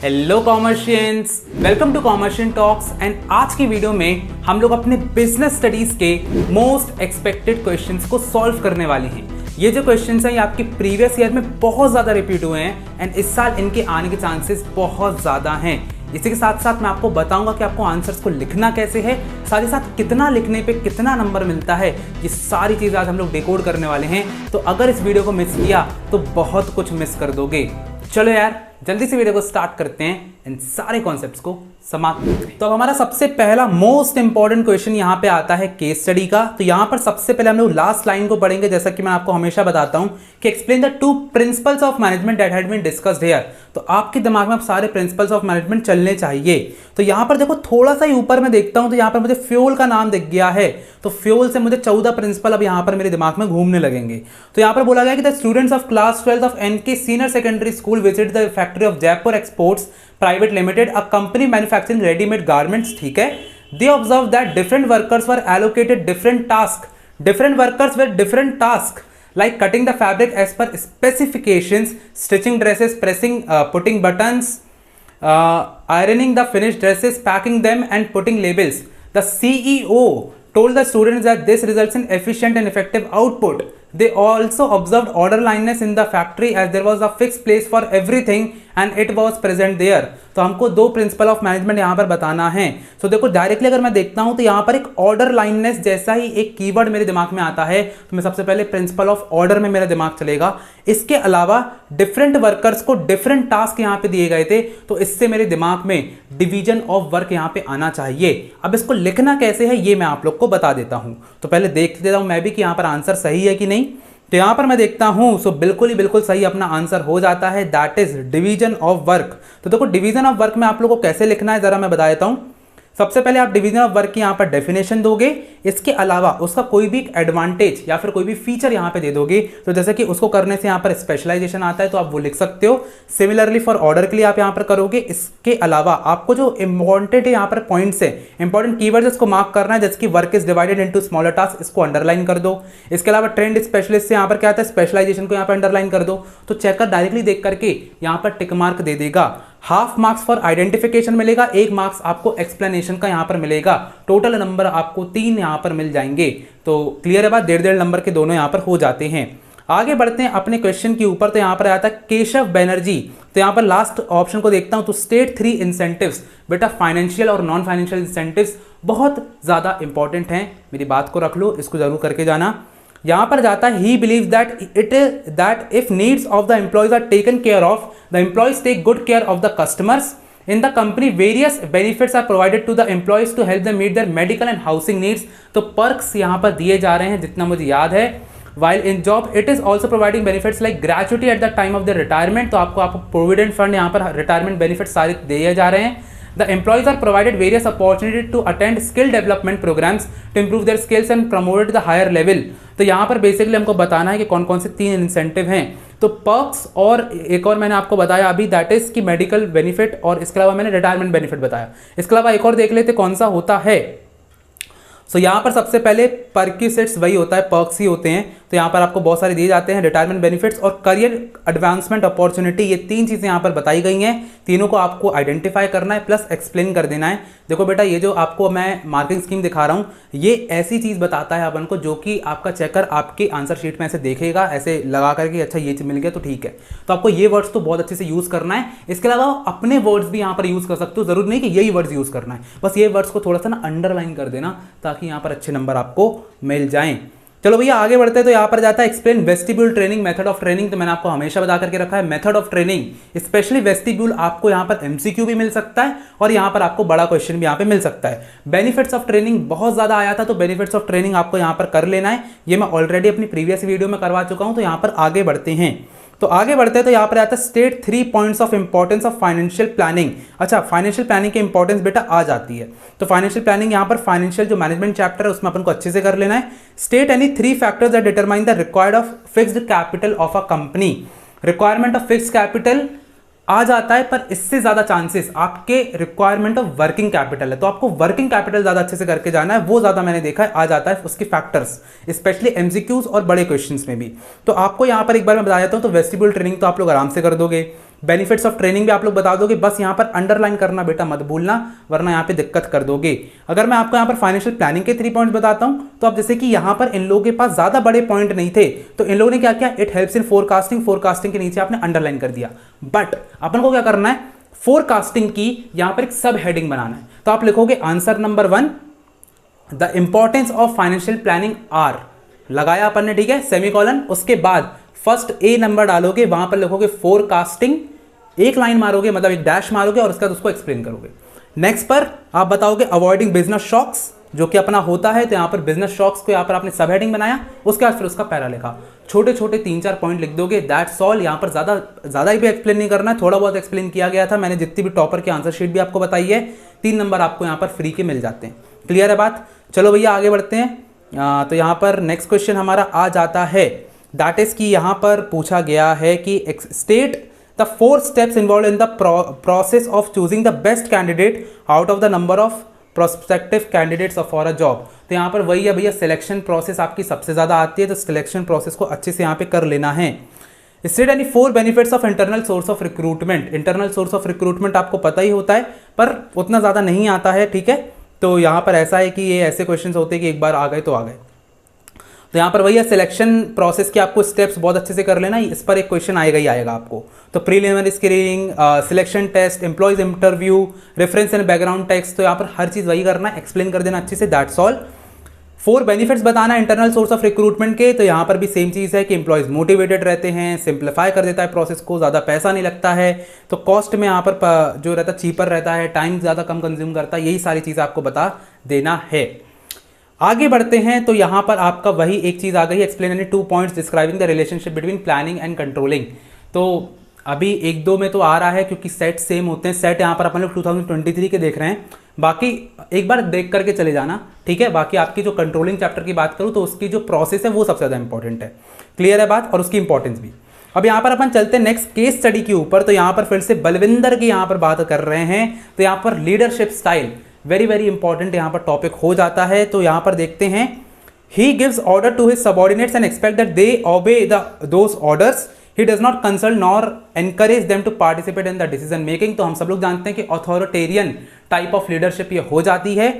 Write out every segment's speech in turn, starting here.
Hello commercians, welcome to commercian talks. And आज की video में हम लोग अपने बिजनेस स्टडीज के मोस्ट एक्सपेक्टेड क्वेश्चंस को सॉल्व करने वाले हैं। ये जो क्वेश्चंस हैं ये आपके प्रीवियस ईयर में बहुत ज़्यादा रिपीट हुए हैं एंड इस साल इनके आने के चांसेस बहुत ज़्यादा हैं। इसी के साथ साथ मैं आपको बताऊंगा कि आपको आंसर्स को लिखना कैसे है, साथ ही साथ कितना लिखने पे कितना नंबर मिलता है। ये सारी चीज़ें आज हम लोग डिकोड करने वाले हैं। तो अगर इस वीडियो को मिस किया तो बहुत कुछ मिस कर दोगे। चलो यार जल्दी से वीडियो को स्टार्ट करते हैं, इन सारे कॉन्सेप्ट्स को समाप्त करते हैं। तो अब हमारा सबसे पहला मोस्ट इंपॉर्टेंट क्वेश्चन यहाँ पे आता है केस स्टडी का। तो यहाँ पर सबसे पहले हम लोग लास्ट लाइन को पढ़ेंगे, जैसा कि मैं आपको हमेशा बताता हूँ कि explain the two principles of management that had been discussed here. तो आपके दिमाग में अब सारे प्रिंसिपल्स ऑफ मैनेजमेंट चलने चाहिए। तो यहाँ पर देखो थोड़ा सा ही ऊपर में देखता हूँ तो यहाँ पर मुझे फ्यूल का नाम दिख गया है। तो फ्यूल से मुझे 14 प्रिंसिपल अब यहाँ पर मेरे दिमाग में घूमने लगेंगे। तो यहाँ पर बोला गया कि the students of class 12 of N K senior secondary school visit the factory of Jaipur exports private limited, a company manufacturing readymade garments. ठीक है, they observe that different workers were allocated different task. Different workers with different task like cutting the fabric as per specifications, stitching dresses, pressing, putting buttons, ironing the finished dresses, packing them and putting labels. The CEO told the students that this results in efficient and effective output. They also observed orderliness in the factory as there was a fixed place for everything and it was present there. तो हमको दो principle of management यहाँ पर बताना है। तो देखो directly अगर मैं देखता हूँ तो यहाँ पर एक ऑर्डर लाइननेस जैसा ही एक कीवर्ड मेरे दिमाग में आता है। तो मैं सबसे पहले प्रिंसिपल ऑफ ऑर्डर में मेरा दिमाग चलेगा। इसके अलावा डिफरेंट वर्कर्स को डिफरेंट टास्क यहाँ पे दिए गए थे, तो इससे मेरे दिमाग में डिवीजन ऑफ वर्क यहाँ पे आना चाहिए। अब इसको लिखना कैसे है ये मैं आप लोग को बता देता हूँ। तो पहले देख देता हूँ मैं भी कि यहाँ पर आंसर सही है कि नहीं। तो यहां पर मैं देखता हूं सो बिल्कुल सही अपना आंसर हो जाता है, that is division of work. तो देखो डिवीजन ऑफ वर्क में आप लोगों को कैसे लिखना है जरा मैं बता देता हूं। सबसे पहले आप डिवीजन ऑफ वर्क की यहाँ पर डेफिनेशन दोगे, इसके अलावा उसका कोई भी एडवांटेज या फिर कोई भी फीचर यहाँ पे दे दोगे। तो जैसे कि उसको करने से यहाँ पर स्पेशलाइजेशन आता है तो आप वो लिख सकते हो। सिमिलरली फॉर ऑर्डर के लिए आप यहाँ पर करोगे। इसके अलावा आपको जो इंपॉर्टेंट है यहाँ पर पॉइंट्स है, इंपॉर्टेंट कीवर्ड इसको मार्क करना है, जैसे कि work is divided into smaller task, इसको अंडरलाइन कर दो। इसके अलावा ट्रेंड स्पेशलिस्ट से यहाँ पर क्या आता है, स्पेशलाइजेशन को यहाँ पर अंडरलाइन कर दो। तो चेकर डायरेक्टली देख करके यहाँ पर टिक मार्क दे देगा। हाफ मार्क्स फॉर आइडेंटिफिकेशन मिलेगा, 1 मार्क्स आपको एक्सप्लेनेशन का यहां पर मिलेगा। टोटल नंबर आपको 3 यहां पर मिल जाएंगे। तो क्लियर है बात, 1.5 नंबर के दोनों यहां पर हो जाते हैं। आगे बढ़ते हैं अपने क्वेश्चन के ऊपर। तो यहां पर आता है केशव बैनर्जी। तो यहां पर लास्ट ऑप्शन को देखता हूं तो स्टेट 3 इंसेंटिव्स। बेटा फाइनेंशियल और नॉन फाइनेंशियल इंसेंटिव्स बहुत ज्यादा इंपॉर्टेंट हैं, मेरी बात को रख लो, इसको जरूर करके जाना। यहां पर जाता है he believe that if needs of the employees are taken care of, the employees take good care of the customers in the company, various benefits are provided to the employees to help them meet their medical and housing needs. तो perks यहां पर दिए जा रहे हैं जितना मुझे याद है। While in job it is also providing benefits like gratuity at the time of the retirement. तो आपको प्रोविडेंट फंड यहाँ पर रिटायरमेंट बेनिफिट सारे दिए जा रहे हैं। The employees are provided various opportunities to attend skill development programs to improve their skills and promote the higher level. तो यहाँ पर बेसिकली हमको बताना है कि कौन कौन से 3 इंसेंटिव हैं। तो पर्क्स और एक और मैंने आपको बताया अभी, दैट इज कि मेडिकल बेनिफिट, और इसके अलावा मैंने रिटायरमेंट बेनिफिट बताया। इसके अलावा एक और देख लेते कौन सा होता है। सो यहाँ पर सबसे पहले परक्यूसेट्स वही होता है, पर्क्स ही होते हैं। तो यहाँ पर आपको बहुत सारे दिए जाते हैं, रिटायरमेंट बेनिफिट्स और करियर एडवांसमेंट अपॉर्चुनिटी। ये 3 चीज़ें यहाँ पर बताई गई हैं। तीनों को आपको आइडेंटिफाई करना है प्लस एक्सप्लेन कर देना है। देखो बेटा ये जो आपको मैं मार्किंग स्कीम दिखा रहा हूँ ये ऐसी चीज़ बताता है अपन को जो कि आपका चेकर आपके आंसर शीट में ऐसे देखेगा, ऐसे लगा करके अच्छा ये मिल गया तो ठीक है। तो आपको ये वर्ड्स तो बहुत अच्छे से यूज़ करना है। इसके अलावा अपने वर्ड्स भी यहाँ पर यूज़ कर सकते हो, जरूर नहीं कि यही वर्ड्स यूज़ करना है, बस ये वर्ड्स को थोड़ा सा ना अंडरलाइन कर देना ताकि यहाँ पर अच्छे नंबर आपको मिल जाएं। चलो भैया आगे बढ़ते हैं। तो यहाँ पर जाता है explain vestibule training, method of training. तो मैंने आपको हमेशा बता करके रखा है method of training, specially vestibule आपको यहाँ पर एमसीक्यू भी मिल सकता है और यहाँ पर आपको बड़ा क्वेश्चन भी यहाँ पे मिल सकता है। बेनिफिट्स ऑफ ट्रेनिंग बहुत ज्यादा आया था, तो बेनिफिट्स ऑफ ट्रेनिंग आपको यहाँ पर कर लेना है। ये मैं ऑलरेडी अपनी प्रीवियस वीडियो में करवा चुका हूँ। तो यहाँ पर आगे बढ़ते हैं। तो आगे बढ़ते हैं तो यहाँ पर आता है state 3 points of importance of financial planning. अच्छा फाइनेंशियल प्लानिंग की इंपॉर्टेंस बेटा आ जाती है। तो फाइनेंशियल प्लानिंग यहाँ पर फाइनेंशियल जो मैनेजमेंट चैप्टर है उसमें अपन को अच्छे से कर लेना है। State any 3 factors that determine the required of fixed capital of a company. Requirement of fixed capital आ जाता है, पर इससे ज्यादा चांसेस आपके रिक्वायरमेंट ऑफ वर्किंग कैपिटल है। तो आपको वर्किंग कैपिटल ज्यादा अच्छे से करके जाना है, वो ज्यादा मैंने देखा है आ जाता है उसके फैक्टर्स, स्पेशली एमसीक्यूज और बड़े क्वेश्चंस में भी। तो आपको यहां पर एक बार मैं बता देता हूं, तो वेस्टिब्यूल ट्रेनिंग तो आप लोग आराम से कर दोगे। बेनिफिट्स ऑफ ट्रेनिंग भी आप लोग बता दोगे, बस यहाँ पर अंडरलाइन करना बेटा मत भूलना, वरना यहाँ पे दिक्कत कर दोगे। अगर मैं आपको यहाँ पर फाइनेंशियल प्लानिंग के 3 पॉइंट्स बताता हूँ, तो अब जैसे कि यहाँ पर इन लोगों के पास ज़्यादा बड़े पॉइंट नहीं थे, तो इन लोगों ने क्या किया, it helps in forecasting, forecasting के नीचे आपने अंडरलाइन कर दिया। बट अपन को क्या करना है, फोरकास्टिंग की यहाँ पर एक सब हेडिंग बनाना है। तो आप लिखोगे answer number 1, the importance of financial planning are, लगाया अपन ने, ठीक है, सेमीकोलन, उसके बाद फर्स्ट ए नंबर डालोगे, वहां पर लिखोगे फोरकास्टिंग, एक लाइन मारोगे, मतलब एक डैश मारोगे और उसके बाद उसको एक्सप्लेन करोगे। नेक्स्ट पर आप बताओगे अवॉइडिंग बिजनेस शॉक्स, जो कि अपना होता है, तो यहां पर बिजनेस शॉक्स को यहां पर आपने सब हेडिंग बनाया, उसके बाद फिर उसका पैरा लिखा, छोटे छोटे 3-4 पॉइंट लिख दोगे, दैट्स ऑल। यहां पर ज्यादा ही भी एक्सप्लेन नहीं करना है, थोड़ा बहुत एक्सप्लेन किया गया था, मैंने जितनी भी टॉपर की आंसर शीट भी आपको बताई है, 3 नंबर आपको यहां पर फ्री के मिल जाते हैं। क्लियर है बात? चलो भैया आगे बढ़ते हैं। तो यहाँ पर नेक्स्ट क्वेश्चन हमारा आ जाता है, दैट इज कि यहाँ पर पूछा गया है कि state the 4 steps involve in the process of choosing the best candidate out of the number of prospective candidates for a job. तो यहाँ पर वही है भैया, सिलेक्शन प्रोसेस आपकी सबसे ज़्यादा आती है, तो सिलेक्शन प्रोसेस को अच्छे से यहाँ पे कर लेना है। State any 4 benefits of internal source of recruitment. Internal source of recruitment आपको पता ही होता है, पर उतना ज़्यादा नहीं आता है, ठीक है। तो यहाँ पर ऐसा है कि ये ऐसे क्वेश्चंस होते हैं कि एक बार आ गए तो आ गए। तो यहाँ पर वही है, सिलेक्शन प्रोसेस के आपको स्टेप्स बहुत अच्छे से कर लेना, इस पर एक क्वेश्चन आएगा ही आएगा आपको। तो preliminary screening, selection test, employees interview, reference and background test, तो यहाँ पर हर चीज़ वही करना है, एक्सप्लेन कर देना अच्छे से, दैट्स ऑल। 4 बेनिफिट्स बताना इंटरनल सोर्स ऑफ रिक्रूटमेंट के, तो यहाँ पर भी सेम चीज़ है कि एम्प्लॉयज मोटिवेटेड रहते हैं, सिंप्लीफाई कर देता है प्रोसेस को, ज़्यादा पैसा नहीं लगता है, तो कॉस्ट में यहाँ पर जो रहता है चीपर रहता है, टाइम ज़्यादा कम कंज्यूम करता है, यही सारी चीज़ें आपको बता देना है। आगे बढ़ते हैं, तो यहाँ पर आपका वही एक चीज़ आ गई, explain any 2 points describing the relationship between planning and controlling. तो अभी 1-2 में तो आ रहा है क्योंकि सेट सेम होते हैं, सेट यहाँ पर अपन लोग 2023 के देख रहे हैं, बाकी एक बार देख करके चले जाना, ठीक है। बाकी आपकी जो कंट्रोलिंग चैप्टर की बात करूँ तो उसकी जो प्रोसेस है वो सबसे ज़्यादा इंपॉर्टेंट है, क्लियर है बात, और उसकी इंपॉर्टेंस भी। अब यहाँ पर अपन चलते हैं नेक्स्ट केस स्टडी के ऊपर, तो यहाँ पर फिर से बलविंदर की यहाँ पर बात कर रहे हैं, तो यहाँ पर leadership style very very important यहाँ पर टॉपिक हो जाता है। तो यहाँ पर देखते हैं, he gives order to his subordinates and expect that they obey those orders, he does not consult nor encourage them to participate in the decision making. तो हम सब लोग जानते हैं कि ऑथोरिटेरियन टाइप ऑफ लीडरशिप ये हो जाती है।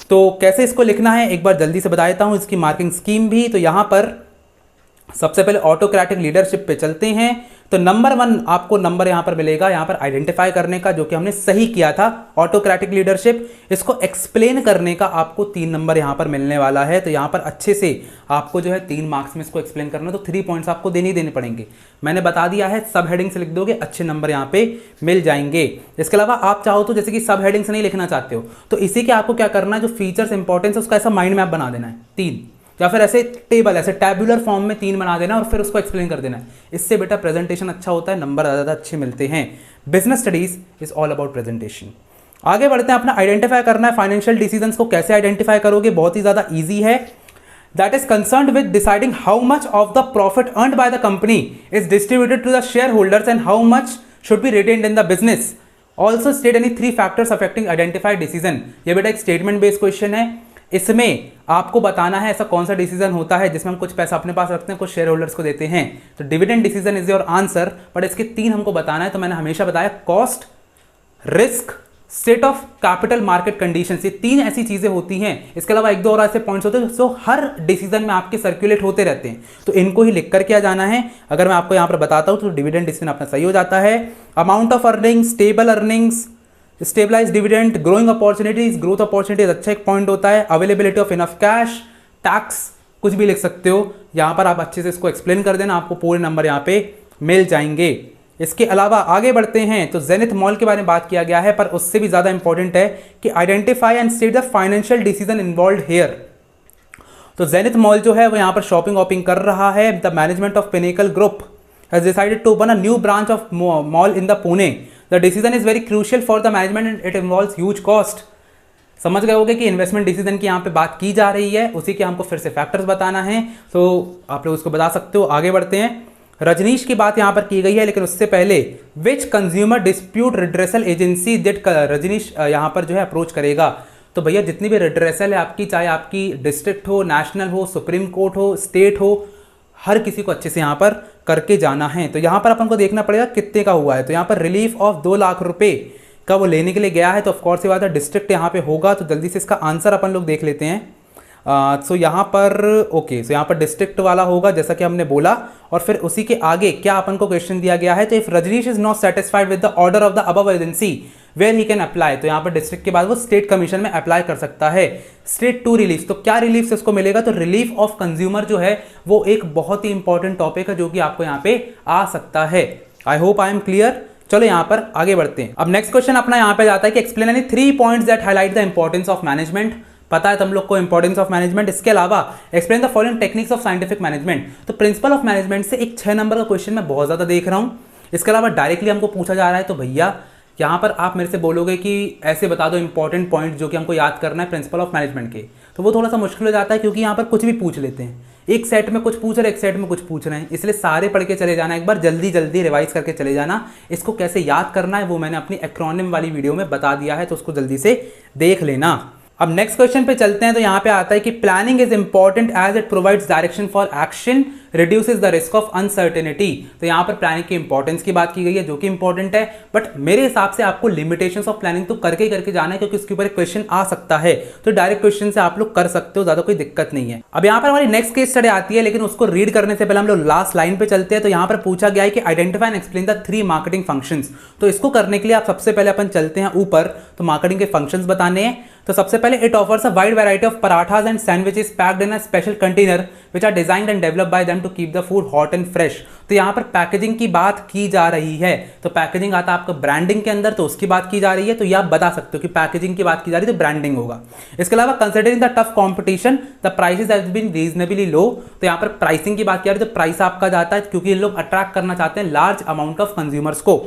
तो कैसे इसको लिखना है एक बार जल्दी से बता देता हूँ, इसकी मार्किंग स्कीम भी। तो यहाँ पर सबसे पहले ऑटोक्रेटिक लीडरशिप पे चलते हैं, तो नंबर 1 आपको नंबर यहाँ पर मिलेगा, यहाँ पर आइडेंटिफाई करने का, जो कि हमने सही किया था, ऑटोक्रेटिक लीडरशिप। इसको एक्सप्लेन करने का आपको 3 नंबर यहाँ पर मिलने वाला है। तो यहाँ पर अच्छे से आपको जो है 3 मार्क्स में इसको एक्सप्लेन करना, तो 3 पॉइंट्स आपको देने पड़ेंगे। मैंने बता दिया है, सब हेडिंग से लिख दोगे, अच्छे नंबर यहाँ पे मिल जाएंगे। इसके अलावा आप चाहो तो जैसे कि सब हेडिंग से नहीं लिखना चाहते हो, तो इसी के आपको क्या करना है, जो फीचर्स इंपॉर्टेंस है उसका ऐसा माइंड मैप बना देना है 3, या फिर ऐसे टेबल, ऐसे टैबुलर फॉर्म में 3 बना देना और फिर उसको एक्सप्लेन कर देना है। इससे बेटा प्रेजेंटेशन अच्छा होता है, नंबर ज़्यादा अच्छे मिलते हैं। Business studies is all about presentation. आगे बढ़ते हैं, अपना आइडेंटिफाई करना है फाइनेंशियल डिसीजंस को। कैसे आइडेंटिफाई करोगे, बहुत ही ज़्यादा ईजी है। That is concerned with deciding how much of the profit earned by the company is distributed to the share holders and how much should be retained in the business. Also state any 3 factors affecting identified decision. ये बेटा एक statement based question है, इसमें आपको बताना है ऐसा कौन सा डिसीजन होता है जिसमें हम कुछ पैसा अपने पास रखते हैं, कुछ शेयर होल्डर्स को देते हैं। तो dividend decision is your answer, but इसके 3 हमको बताना है। तो मैंने हमेशा बताया, cost, risk, state of capital market conditions, ये 3 ऐसी चीजें होती हैं। इसके अलावा 1-2 और ऐसे पॉइंट्स होते हैं जो हर डिसीजन में आपके सर्कुलेट होते रहते हैं, तो इनको ही लिख करके आ जाना है। अगर मैं आपको यहाँ पर बताता हूँ तो डिविडेंड डिसीजन अपना सही हो जाता है। Amount of earnings, stable earnings, stabilize dividend, growing opportunities, growth opportunities अच्छा एक पॉइंट होता है। Availability of enough cash, tax, कुछ भी लिख सकते हो। यहाँ पर आप अच्छे से इसको एक्सप्लेन कर देना, आपको पूरे नंबर यहाँ पे मिल जाएंगे। इसके अलावा आगे बढ़ते हैं, तो जेनिथ मॉल के बारे में बात किया गया है, पर उससे भी ज़्यादा इंपॉर्टेंट है कि identify and state the financial decision involve here. तो जेनिथ मॉल जो है वो यहाँ पर शॉपिंग वॉपिंग कर रहा है। The management of Pinnacle group has decided to open a new branch of mall in the Pune. The decision is very crucial for the management and it involves huge cost. समझ गए होगे कि इन्वेस्टमेंट डिसीजन की यहाँ पे बात की जा रही है, उसी के हमको फिर से फैक्टर्स बताना है, तो आप लोग उसको बता सकते हो। आगे बढ़ते हैं, रजनीश की बात यहाँ पर की गई है, लेकिन उससे पहले which consumer dispute redressal agency that Rajnish यहाँ पर जो है अप्रोच करेगा। तो भैया जितनी भी रिड्रेसल है आपकी, चाहे आपकी डिस्ट्रिक्ट हो, नेशनल हो, सुप्रीम कोर्ट हो, स्टेट हो, हर किसी को अच्छे से यहाँ पर करके जाना है। तो यहाँ पर अपन को देखना पड़ेगा कितने का हुआ है। तो यहाँ पर रिलीफ ऑफ 2 लाख रुपए का वो लेने के लिए गया है, तो ऑफकोर्स ये बात है डिस्ट्रिक्ट यहाँ पे होगा। तो जल्दी से इसका आंसर अपन लोग देख लेते हैं। सो यहाँ पर ओके, सो यहाँ पर डिस्ट्रिक्ट वाला होगा जैसा कि हमने बोला, और फिर उसी के आगे क्या अपन को क्वेश्चन दिया गया है, तो if Rajnish is not satisfied with the order of the above agency where he can apply, तो यहाँ पर डिस्ट्रिक्ट के बाद वो स्टेट कमीशन में अप्लाई कर सकता है। स्टेट 2 रिलीफ, तो क्या रिलीफ इसको मिलेगा, तो रिलीफ ऑफ कंज्यूमर जो है वो एक बहुत ही इंपॉर्टेंट टॉपिक है जो कि आपको यहाँ पे आ सकता है। I hope I am clear. चलो यहाँ पर आगे बढ़ते हैं। अब नेक्स्ट क्वेश्चन अपना यहाँ पे जाता है कि explain any 3 points that highlight the importance of management. पता है तुम लोग को इंपॉर्टेंस ऑफ मैनेजमेंट। इसके अलावा explain the following techniques of scientific management. तो प्रिंसिपल ऑफ मैनेजमेंट से एक 6 नंबर का क्वेश्चन मैं बहुत ज्यादा देख रहा हूं। इसके अलावा डायरेक्टली हमको पूछा जा रहा है, तो भैया यहाँ पर आप मेरे से बोलोगे कि ऐसे बता दो इंपॉर्टेंट पॉइंट जो कि हमको याद करना है प्रिंसिपल ऑफ मैनेजमेंट के, तो वो थोड़ा सा मुश्किल हो जाता है क्योंकि यहाँ पर कुछ भी पूछ लेते हैं। एक सेट में कुछ पूछ रहे, एक सेट में कुछ पूछ रहे हैं, इसलिए सारे पढ़ के चले जाना, एक बार जल्दी जल्दी रिवाइज करके चले जाना। इसको कैसे याद करना है वो मैंने अपनी एक्रोनिम वाली वीडियो में बता दिया है, तो उसको जल्दी से देख लेना। अब नेक्स्ट क्वेश्चन पे चलते हैं। तो यहाँ पे आता है कि planning is important as it provides direction for action, reduces the risk of uncertainty. तो यहाँ पर प्लानिंग की इंपॉर्टेंस की बात की गई है जो कि इंपॉर्टेंट है, बट मेरे हिसाब से आपको लिमिटेशंस ऑफ प्लानिंग तो करके ही करके जाना है क्योंकि उसके ऊपर एक क्वेश्चन आ सकता है। तो डायरेक्ट क्वेश्चन से आप लोग कर सकते हो, ज्यादा कोई दिक्कत नहीं है। अब यहाँ पर हमारी नेक्स्ट केस स्टडी आती है, लेकिन उसको रीड करने से पहले हम लोग लास्ट लाइन पे चलते हैं। तो यहाँ पर पूछा गया है कि identify and explain the 3 marketing functions. तो इसको करने के लिए आप सबसे पहले अपन चलते हैं ऊपर, तो मार्केटिंग के फंक्शंस बताने हैं। तो सबसे पहले it offers a wide variety of parathas and sandwiches packed in a special container which are designed and developed by them to keep the food hot and fresh. तो यहाँ पर पैकेजिंग की बात की जा रही है। तो पैकेजिंग आता है आपका ब्रांडिंग के अंदर, तो उसकी बात की जा रही है। तो ये आप बता सकते हो कि पैकेजिंग की बात की जा रही है तो ब्रांडिंग होगा। इसके अलावा considering the tough competition the prices have been reasonably low. तो यहाँ पर प्राइसिंग की बात की जा रही है, तो प्राइस आपका जाता है क्योंकि ये लोग अट्रैक्ट करना चाहते हैं लार्ज अमाउंट ऑफ कंज्यूमर्स को।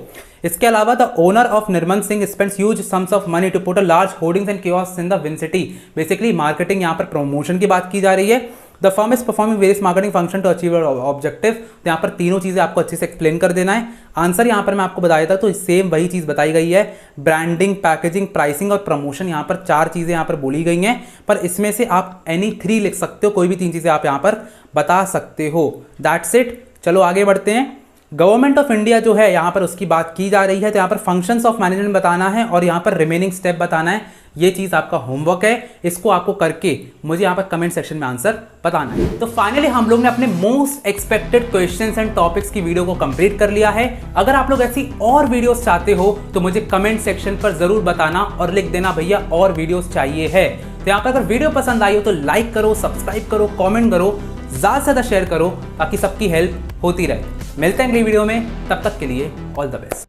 इसके अलावा the owner of Nirmal Singh spends huge sums of money to put a large hoardings and kiosks in the twin city. Basically marketing यहाँ पर प्रमोशन की बात की जा रही है। The firm is performing various marketing function to achieve objective. तो यहाँ पर तीनों चीजें आपको अच्छे से एक्सप्लेन कर देना है। आंसर यहाँ पर मैं आपको बताया था, तो सेम वही चीज बताई गई है। ब्रांडिंग, पैकेजिंग, प्राइसिंग और प्रमोशन, यहाँ पर 4 चीजें यहाँ पर बोली गई हैं, पर इसमें से आप एनी 3 लिख सकते हो, कोई भी 3 चीजें आप यहाँ पर बता सकते हो। That's it. चलो आगे बढ़ते हैं। गवर्नमेंट ऑफ इंडिया जो है यहाँ पर उसकी बात की जा रही है। तो यहाँ पर फंक्शंस ऑफ मैनेजमेंट बताना है और यहाँ पर रिमेनिंग स्टेप बताना है। ये चीज आपका होमवर्क है, इसको आपको करके मुझे यहाँ पर कमेंट सेक्शन में आंसर बताना है। तो फाइनली हम लोग ने अपने most expected questions and topics की वीडियो को कंप्लीट कर लिया है। अगर आप लोग ऐसी और वीडियोस चाहते हो तो मुझे कमेंट सेक्शन पर जरूर बताना और लिख देना भैया और वीडियोस चाहिए है। तो यहाँ पर अगर वीडियो पसंद आई हो तो लाइक करो, सब्सक्राइब करो, कॉमेंट करो, ज्यादा से ज्यादा शेयर करो ताकि सबकी हेल्प होती रहे। मिलते हैं अगली वीडियो में, तब तक के लिए ऑल द बेस्ट।